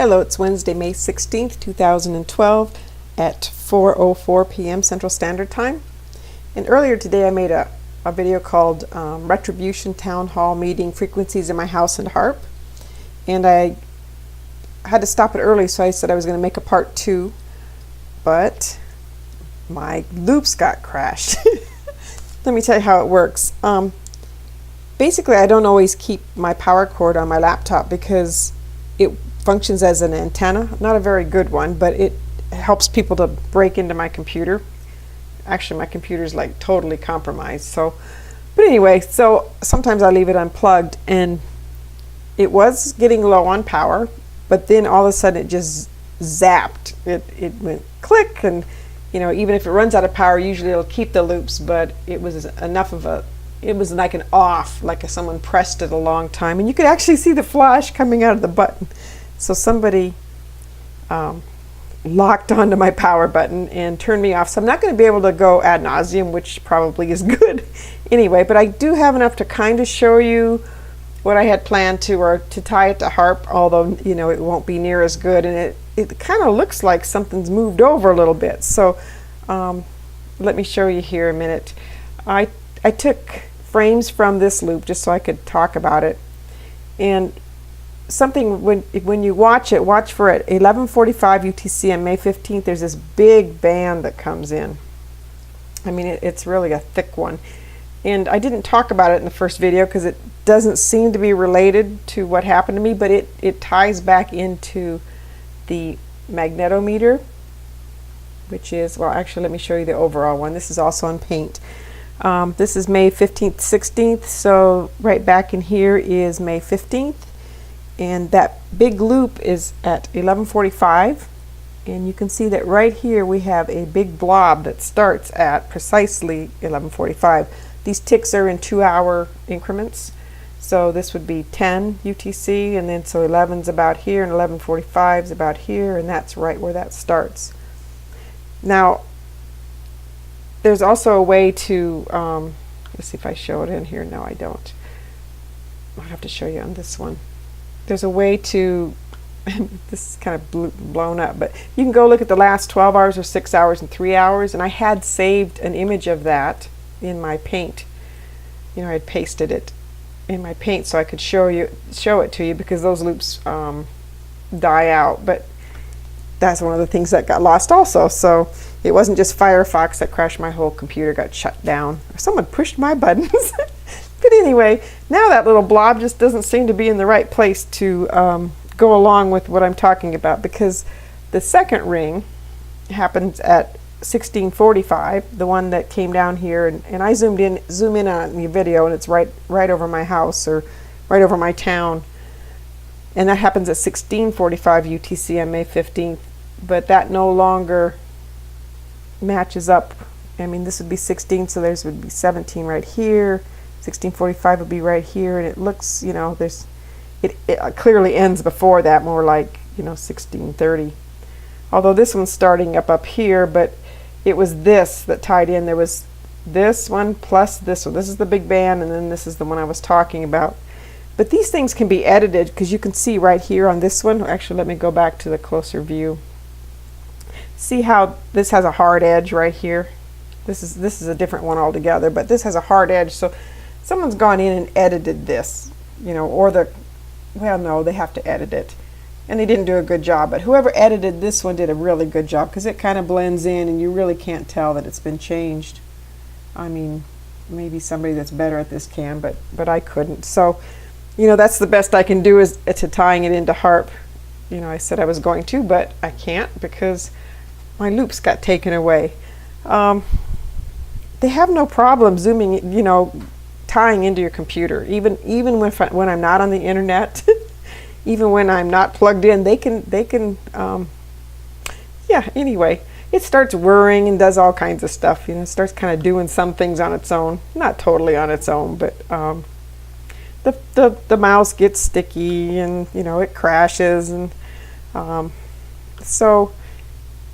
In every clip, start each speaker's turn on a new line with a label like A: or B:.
A: Hello, it's Wednesday, May 16th, 2012 at 4:04 p.m. Central Standard Time. And earlier today I made a video called Retribution Town Hall Meeting Frequencies in My House and HAARP. And I had to stop it early, so I said I was going to make a part 2, but my loops got crashed. Let me tell you how it works. Basically, I don't always keep my power cord on my laptop because it functions as an antenna. Not a very good one, but it helps people to break into my computer. Actually, my computer's like totally compromised. But anyway, so sometimes I leave it unplugged, and it was getting low on power, but then all of a sudden it just zapped. It went click, and even if it runs out of power, usually it'll keep the loops, but it was enough of it was like an off, like if someone pressed it a long time, and you could actually see the flash coming out of the button. So somebody locked onto my power button and turned me off. So I'm not going to be able to go ad nauseum, which probably is good anyway, but I do have enough to kind of show you what I had planned to, or to tie it to HAARP, although it won't be near as good, and it kind of looks like something's moved over a little bit. So let me show you here a minute. I took frames from this loop just so I could talk about it, and something when you watch it, watch for it. 11:45 UTC on May 15th. There's this big band that comes in. I mean, it's really a thick one, and I didn't talk about it in the first video because it doesn't seem to be related to what happened to me, but it ties back into the magnetometer, which is, well, actually let me show you the overall one. This is also on paint. This is May 15th, 16th, so right back in here is May 15th, and that big loop is at 11:45, and you can see that right here we have a big blob that starts at precisely 11:45. These ticks are in 2-hour increments, so this would be 10 UTC, and then so 11's about here, and 11:45's about here, and that's right where that starts. Now, there's also a way to, let's see if I show it in here. No, I don't. I'll have to show you on this one. There's a way to, this is kind of blown up, but you can go look at the last 12 hours or 6 hours and 3 hours, and I had saved an image of that in my paint. I had pasted it in my paint so I could show it to you, because those loops die out, but that's one of the things that got lost also. So it wasn't just Firefox that crashed. My whole computer got shut down. Someone pushed my buttons. But anyway, now that little blob just doesn't seem to be in the right place to go along with what I'm talking about, because the second ring happens at 16:45, the one that came down here, and I zoom in on the video, and it's right over my house, or right over my town, and that happens at 16:45 UTC on May 15th, but that no longer matches up. I mean, this would be 16, so there's would be 17 right here, 16:45 would be right here, and it looks, it clearly ends before that, more like 16:30. Although this one's starting up here, but it was this that tied in. There was this one plus this one. This is the big band, and then this is the one I was talking about. But these things can be edited, because you can see right here on this one. Actually, let me go back to the closer view. See how this has a hard edge right here? This is a different one altogether, but this has a hard edge. So someone's gone in and edited this, well, no, they have to edit it, and they didn't do a good job. But whoever edited this one did a really good job, because it kind of blends in, and you really can't tell that it's been changed. I mean, maybe somebody that's better at this can, but I couldn't. So that's the best I can do, is to tying it into HAARP. I said I was going to, but I can't, because my loops got taken away. They have no problem zooming, tying into your computer, even when I'm not on the internet. Even when I'm not plugged in, they can yeah, anyway, it starts whirring and does all kinds of stuff. It starts kind of doing some things on its own, not totally on its own, but the mouse gets sticky, and it crashes, and so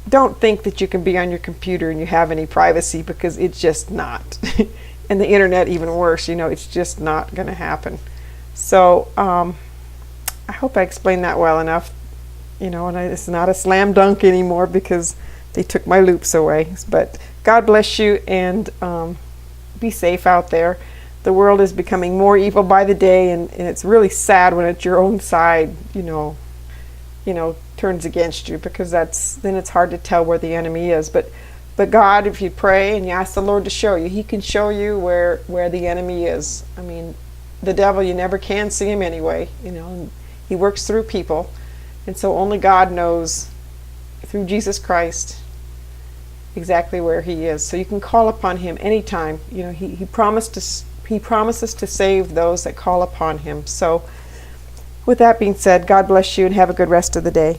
A: don't think that you can be on your computer and you have any privacy, because it's just not. And the internet even worse, it's just not going to happen. So I hope I explained that well enough. you know, and it's not a slam dunk anymore because they took my loops away. But God bless you, and be safe out there. The world is becoming more evil by the day, and it's really sad when it's your own side, you know, turns against you, because then it's hard to tell where the enemy is. But God, if you pray and you ask the Lord to show you, He can show you where the enemy is. I mean, the devil, you never can see him anyway, you know, and he works through people. And so only God knows, through Jesus Christ, exactly where he is. So you can call upon him anytime. You know, he promises to save those that call upon him. So with that being said, God bless you and have a good rest of the day.